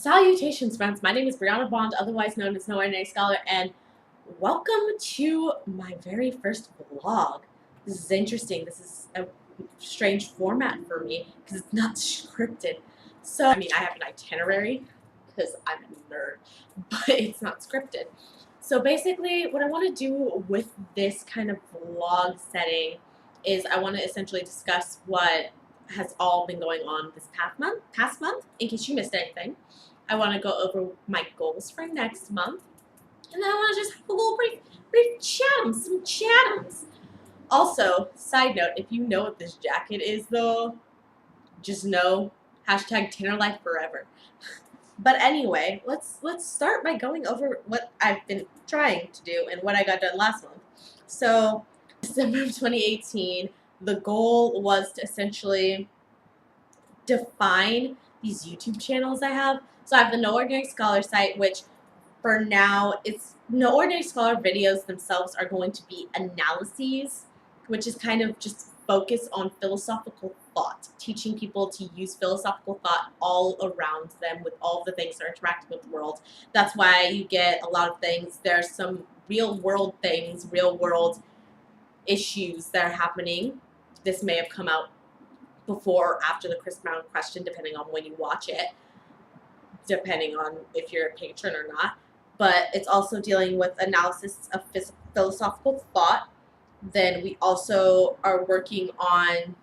Salutations, friends. My name is Brianna Bond, otherwise known as No Ordinary Scholar, and welcome to my very first vlog. This is interesting. This is a strange format for me because it's not scripted. So, I mean, I have an itinerary because I'm a nerd, but it's not scripted. So basically, what I want to do with this kind of vlog setting is I want to essentially discuss what has all been going on this past month, in case you missed anything. I want to go over my goals for next month, and then I want to just have a little brief chatums, some chatums. Also, side note, if you know what this jacket is though, just know #TinnerLifeForever. But anyway, let's start by going over what I've been trying to do and what I got done last month. So, December of 2018, the goal was to essentially define these YouTube channels I have. So I have the No Ordinary Scholar site, which for now, it's No Ordinary Scholar videos themselves are going to be analyses, which is kind of just focus on philosophical thought, teaching people to use philosophical thought all around them with all the things that are interacting with the world. That's why you get a lot of things. There's some real world things, real world issues that are happening. This may have come out before or after the Chris Brown question, depending on when you watch it, depending on if you're a patron or not. But it's also dealing with analysis of philosophical thought. Then we also are working on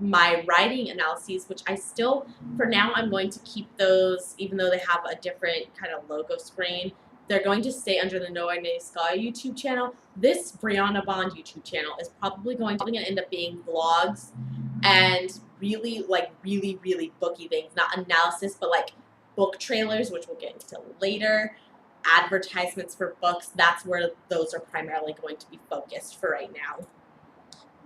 my writing analyses, which I still, for now, I'm going to keep those, even though they have a different kind of logo screen. They're going to stay under the No Ordinary Scholar YouTube channel. This Brianna Bond YouTube channel is probably going to end up being vlogs and really booky things, not analysis, but like book trailers, which we'll get into later, advertisements for books. That's where those are primarily going to be focused for right now.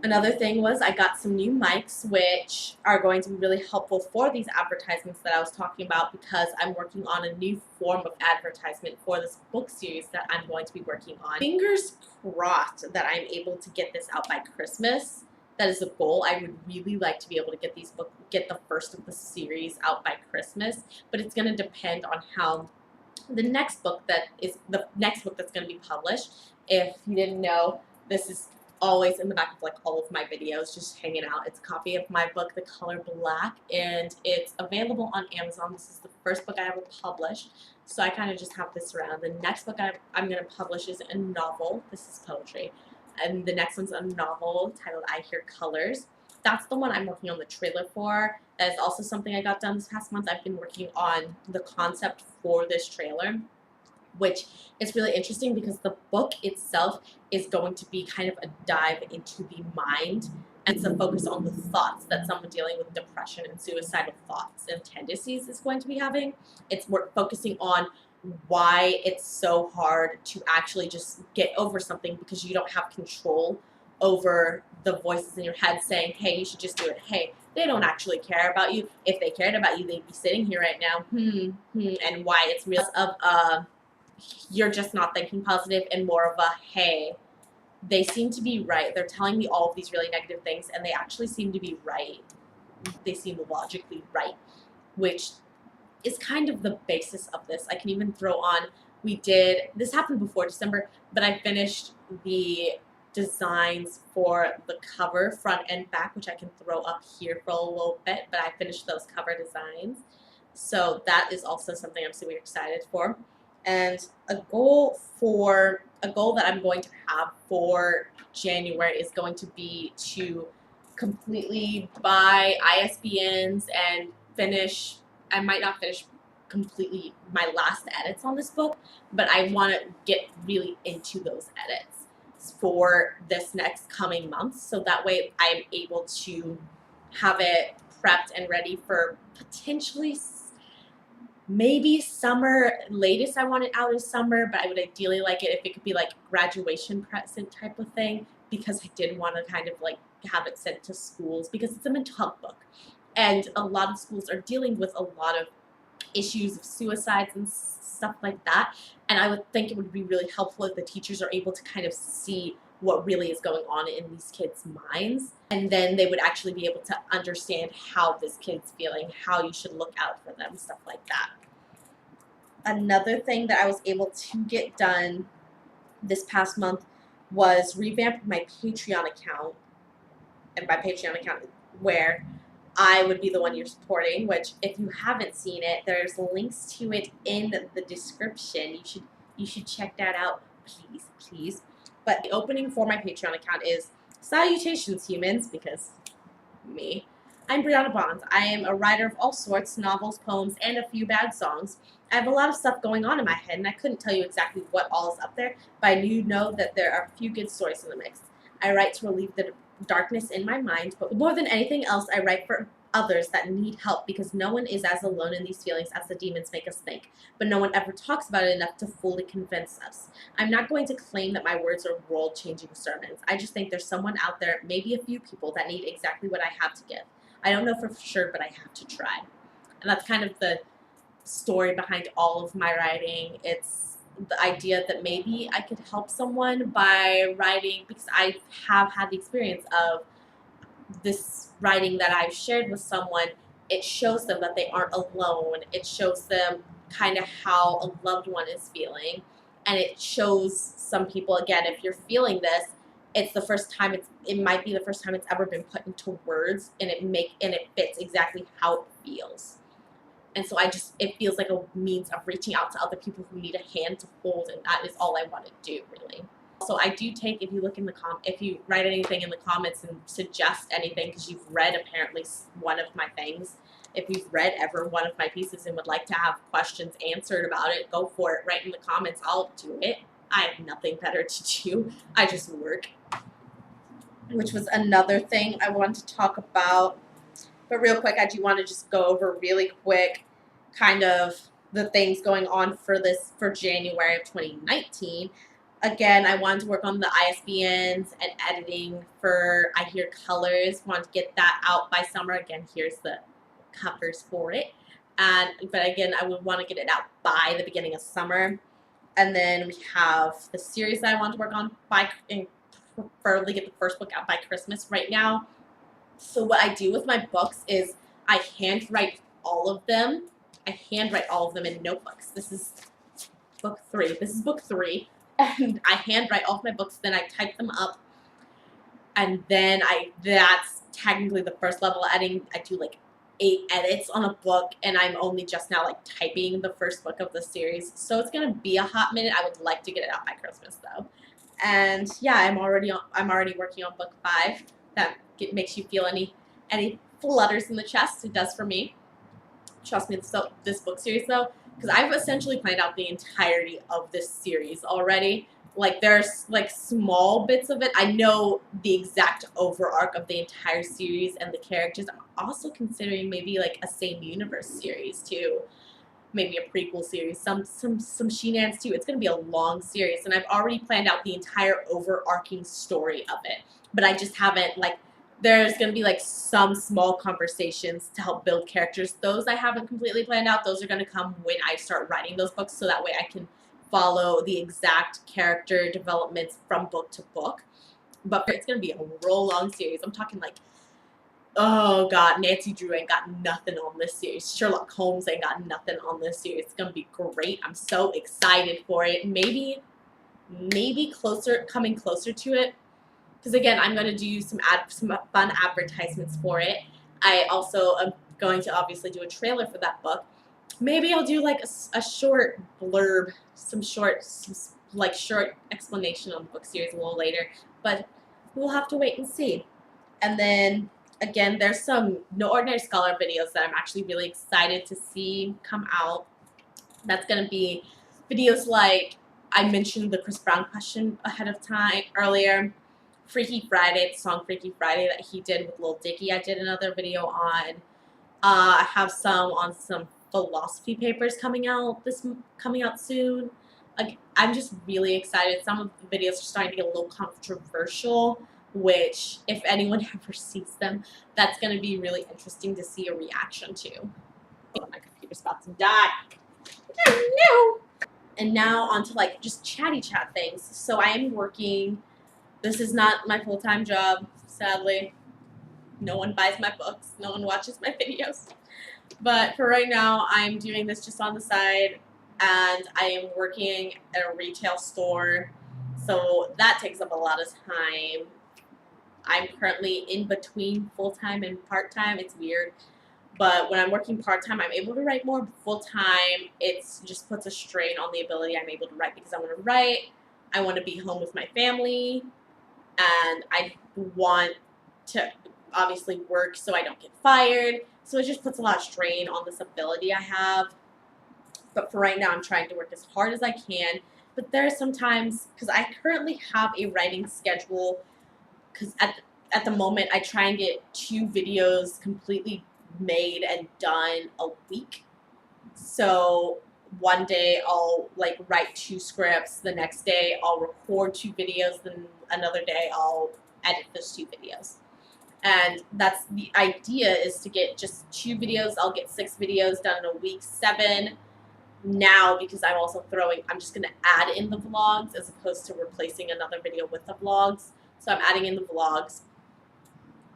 Another thing was I got some new mics, which are going to be really helpful for these advertisements that I was talking about, because I'm working on a new form of advertisement for this book series that I'm going to be working on. Fingers crossed that I'm able to get this out by Christmas. That is a goal. I would really like to be able to get the first of the series out by Christmas, but it's going to depend on how the next book that's going to be published. If you didn't know, this is always in the back of like all of my videos, just hanging out. It's a copy of my book, The Color Black, and it's available on Amazon. This is the first book I ever published, so I kind of just have this around. The next book I'm going to publish is a novel. This is poetry. And the next one's a novel titled I Hear Colors. That's the one I'm working on the trailer for. That is also something I got done this past month. I've been working on the concept for this trailer, which is really interesting because the book itself is going to be kind of a dive into the mind, and it's a focus on the thoughts that someone dealing with depression and suicidal thoughts and tendencies is going to be having. We're focusing on why it's so hard to actually just get over something, because you don't have control over the voices in your head saying, hey, you should just do it. Hey, they don't actually care about you. If they cared about you, they'd be sitting here right now. And why it's real of you're just not thinking positive, and more of a, hey, they seem to be right. They're telling me all of these really negative things, and they actually seem to be right. They seem logically right, which is kind of the basis of this. I can even throw on, this happened before December, but I finished the designs for the cover, front and back, which I can throw up here for a little bit, but I finished those cover designs. So that is also something I'm super excited for. And a goal that I'm going to have for January is going to be to completely buy ISBNs and finish. I might not finish completely my last edits on this book, but I want to get really into those edits for this next coming month, so that way I'm able to have it prepped and ready for potentially maybe summer. Latest I want it out is summer, but I would ideally like it if it could be like graduation present type of thing, because I did want to kind of like have it sent to schools, because it's a mental health book, and a lot of schools are dealing with a lot of issues of suicides and stuff like that, and I would think it would be really helpful if the teachers are able to kind of see what really is going on in these kids' minds, and then they would actually be able to understand how this kid's feeling, how you should look out for them, stuff like that. Another thing that I was able to get done this past month was revamp my Patreon account. And by Patreon account, where I would be the one you're supporting, which if you haven't seen it, there's links to it in the description. You should check that out, please, please. But the opening for my Patreon account is Salutations, humans, because me. I'm Brianna Bond. I am a writer of all sorts, novels, poems, and a few bad songs. I have a lot of stuff going on in my head, and I couldn't tell you exactly what all is up there, but I do know that there are a few good stories in the mix. I write to relieve the darkness in my mind, but more than anything else, I write for others that need help, because no one is as alone in these feelings as the demons make us think, but no one ever talks about it enough to fully convince us. I'm not going to claim that my words are world-changing sermons. I just think there's someone out there, maybe a few people, that need exactly what I have to give. I don't know for sure, but I have to try. And that's kind of the story behind all of my writing. It's the idea that maybe I could help someone by writing, because I have had the experience of this writing that I've shared with someone. It shows them that they aren't alone. It shows them kind of how a loved one is feeling. And it shows some people, again, if you're feeling this, it's the first time it might be the first time it's ever been put into words, and it fits exactly how it feels. And so it feels like a means of reaching out to other people who need a hand to hold, and that is all I want to do, really. So I do take, if you look in the if you write anything in the comments and suggest anything, because you've read apparently one of my things, if you've read ever one of my pieces and would like to have questions answered about it, go for it. Write in the comments. I'll do it. I have nothing better to do. I just work. Which was another thing I wanted to talk about. But real quick, I do want to just go over really quick kind of the things going on for January of 2019. Again, I wanted to work on the ISBNs and editing for I Hear Colors. Want to get that out by summer. Again, here's the covers for it. But again, I would want to get it out by the beginning of summer. And then we have the series that I want to work on and preferably get the first book out by Christmas right now. So what I do with my books is I handwrite all of them. I handwrite all of them in notebooks. This is book 3. This is book 3. And I handwrite all of my books, then I type them up. And then that's technically the first level editing. I do like 8 edits on a book, and I'm only just now like typing the first book of the series. So it's gonna be a hot minute. I would like to get it out by Christmas though. And yeah, I'm already working on book 5. That makes you feel any flutters in the chest. It does for me. Trust me, this book series though, because I've essentially planned out the entirety of this series already. Like there's like small bits of it. I know the exact overarch of the entire series and the characters. I'm also considering maybe like a same universe series too. Maybe a prequel series, some shenanigans too. It's gonna be a long series, and I've already planned out the entire overarching story of it. But I just haven't there's gonna be like some small conversations to help build characters. Those I haven't completely planned out. Those are gonna come when I start writing those books, so that way I can follow the exact character developments from book to book. But it's gonna be a real long series. I'm talking like, oh god, Nancy Drew ain't got nothing on this series. Sherlock Holmes ain't got nothing on this series. It's gonna be great. I'm so excited for it. Maybe coming closer to it. Because again, I'm gonna do some fun advertisements for it. I also am going to obviously do a trailer for that book. Maybe I'll do like a short blurb, some short explanation on the book series a little later. But we'll have to wait and see. And then again, there's some No Ordinary Scholar videos that I'm actually really excited to see come out. That's gonna be videos like I mentioned the Chris Brown question ahead of time earlier. Freaky Friday, the song Freaky Friday that he did with Lil Dicky, I did another video on. I have some on some philosophy papers coming out soon. I'm just really excited. Some of the videos are starting to get a little controversial, which if anyone ever sees them, that's going to be really interesting to see a reaction to. Oh, my computer's about to die. Oh, no. And now on to like just chatty chat things. So I am working. This is not my full-time job, sadly. No one buys my books. No one watches my videos. But for right now, I'm doing this just on the side and I am working at a retail store, so that takes up a lot of time. I'm currently in between full-time and part-time. It's weird. But when I'm working part-time, I'm able to write more. Full-time, it just puts a strain on the ability I'm able to write because I want to write. I want to be home with my family. And I want to obviously work so I don't get fired. So it just puts a lot of strain on this ability I have. But for right now, I'm trying to work as hard as I can. But there are some times, because I currently have a writing schedule, because at the moment, I try and get 2 videos completely made and done a week. So one day I'll like write 2 scripts, the next day I'll record 2 videos, then another day I'll edit those 2 videos. And that's the idea, is to get just 2 videos. I'll get 6 videos done in a week, 7 now, because I'm just going to add in the vlogs as opposed to replacing another video with the vlogs. So I'm adding in the vlogs,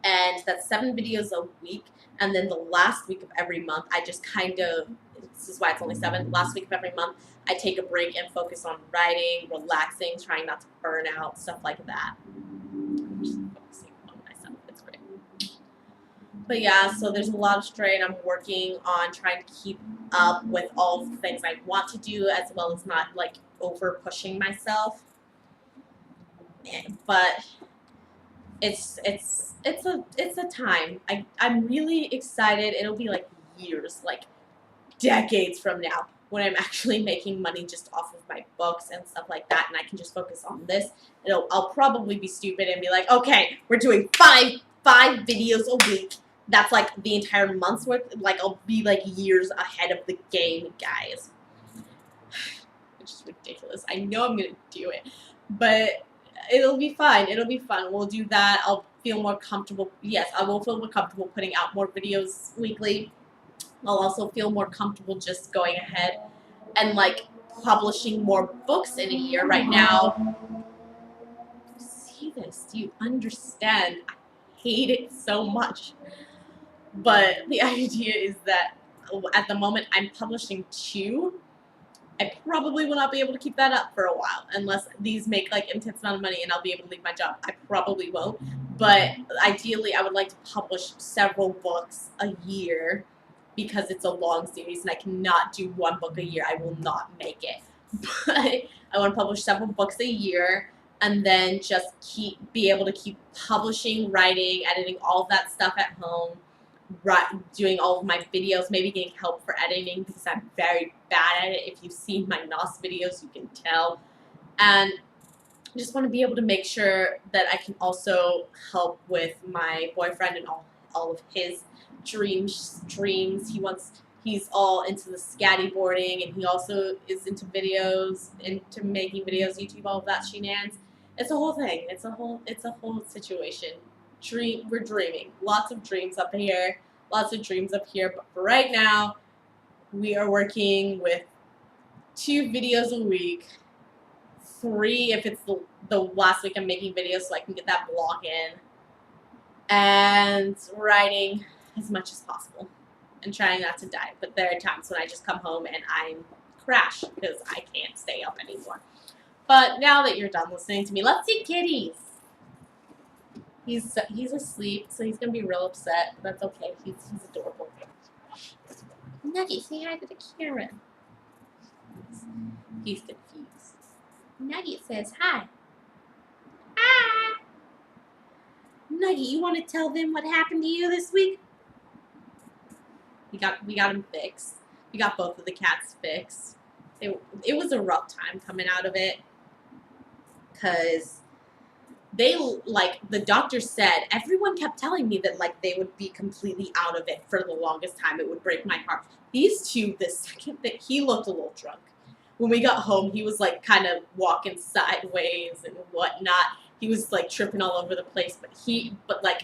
and that's 7 videos a week. And then the last week of every month, I just kind of, this is why it's only 7, last week of every month, I take a break and focus on writing, relaxing, trying not to burn out, stuff like that. I'm just focusing on myself. It's great. But yeah, so there's a lot of strain. I'm working on trying to keep up with all of the things I want to do, as well as not like over pushing myself. But it's a time. I'm really excited. It'll be like years, like decades from now, when I'm actually making money just off of my books and stuff like that, and I can just focus on this. I'll probably be stupid and be like, okay, we're doing five videos a week. That's like the entire month's worth. Like, I'll be like years ahead of the game, guys. Which is ridiculous. I know I'm gonna do it, but it'll be fine. It'll be fun. We'll do that. I'll feel more comfortable. Yes, I will feel more comfortable putting out more videos weekly. I'll also feel more comfortable just going ahead and like publishing more books in a year. Right now, see this? Do you understand? I hate it so much. But the idea is that at the moment I'm publishing 2. I probably will not be able to keep that up for a while unless these make like intense amount of money and I'll be able to leave my job. I probably won't. But ideally, I would like to publish several books a year because it's a long series and I cannot do 1 book a year. I will not make it. But I want to publish several books a year and then just be able to keep publishing, writing, editing, all of that stuff at home. Doing all of my videos, maybe getting help for editing because I'm very bad at it. If you've seen my NOS videos, you can tell. And I just want to be able to make sure that I can also help with my boyfriend and all of his dreams. He's all into the scatty boarding, and he also is into videos, into making videos, YouTube, all of that shenanigans. It's a whole thing. It's a whole situation. We're dreaming. Lots of dreams up here. Lots of dreams up here. But for right now, we are working with 2 videos a week. 3 if it's the last week I'm making videos so I can get that block in. And writing as much as possible. And trying not to die. But there are times when I just come home and I crash because I can't stay up anymore. But now that you're done listening to me, let's see kitties. He's asleep, so he's gonna be real upset. But that's okay. He's adorable. Nugget, say hi to the camera. He's confused. Nugget says hi. Hi. Nugget, you want to tell them what happened to you this week? We got him fixed. We got both of the cats fixed. It was a rough time coming out of it, because they, like, the doctor said, everyone kept telling me that, like, they would be completely out of it for the longest time. It would break my heart. These 2, the second that he looked a little drunk. When we got home, he was, like, kind of walking sideways and whatnot. He was, like, tripping all over the place. But like,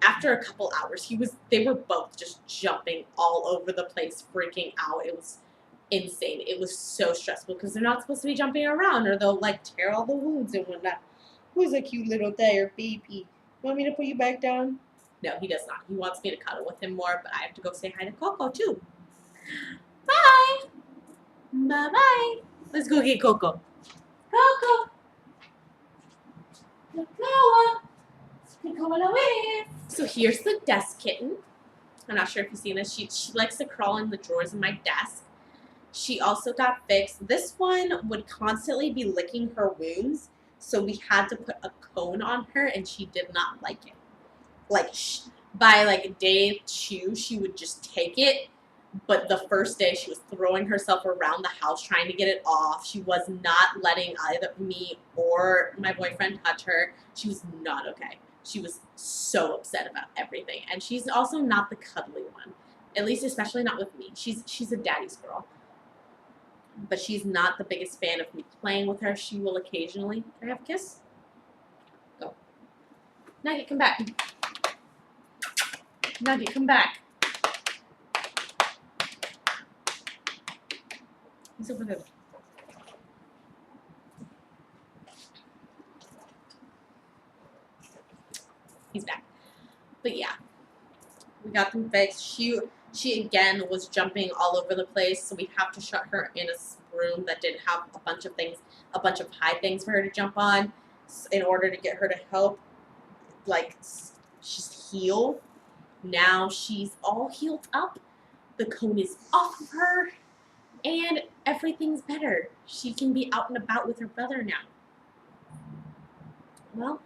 after a couple hours, they were both just jumping all over the place, freaking out. It was insane. It was so stressful because they're not supposed to be jumping around or they'll, like, tear all the wounds and whatnot. Who's a cute little tired baby? Want me to put you back down? No, he does not. He wants me to cuddle with him more, but I have to go say hi to Coco, too. Bye! Bye-bye. Let's go get Coco. Coco. So here's the desk kitten. I'm not sure if you've seen this. She likes to crawl in the drawers of my desk. She also got fixed. This one would constantly be licking her wounds, so we had to put a cone on her, and she did not like it. Like, by like day 2, she would just take it, but the first day she was throwing herself around the house trying to get it off. She was not letting either me or my boyfriend touch her. She was not okay. She was so upset about everything, and she's also not the cuddly one, at least especially not with me. She's a daddy's girl. But she's not the biggest fan of me playing with her. She will occasionally. Can I have a kiss? Go. Nugget, come back. Nugget, come back. He's over there. He's back. But yeah, we got them fixed. She again was jumping all over the place, so we have to shut her in a room that didn't have a bunch of things, a bunch of high things for her to jump on, in order to get her to help, like, just heal. Now she's all healed up. The cone is off of her, and everything's better. She can be out and about with her brother now. Well,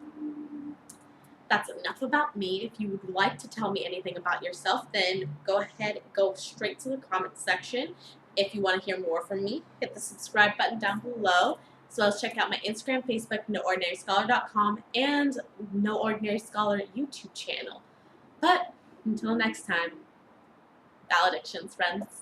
that's enough about me. If you would like to tell me anything about yourself, then go ahead, go straight to the comment section. If you want to hear more from me, hit the subscribe button down below, as well as check out my Instagram, Facebook, NoOrdinaryScholar.com, and No Ordinary Scholar YouTube channel. But until next time, valedictions, friends.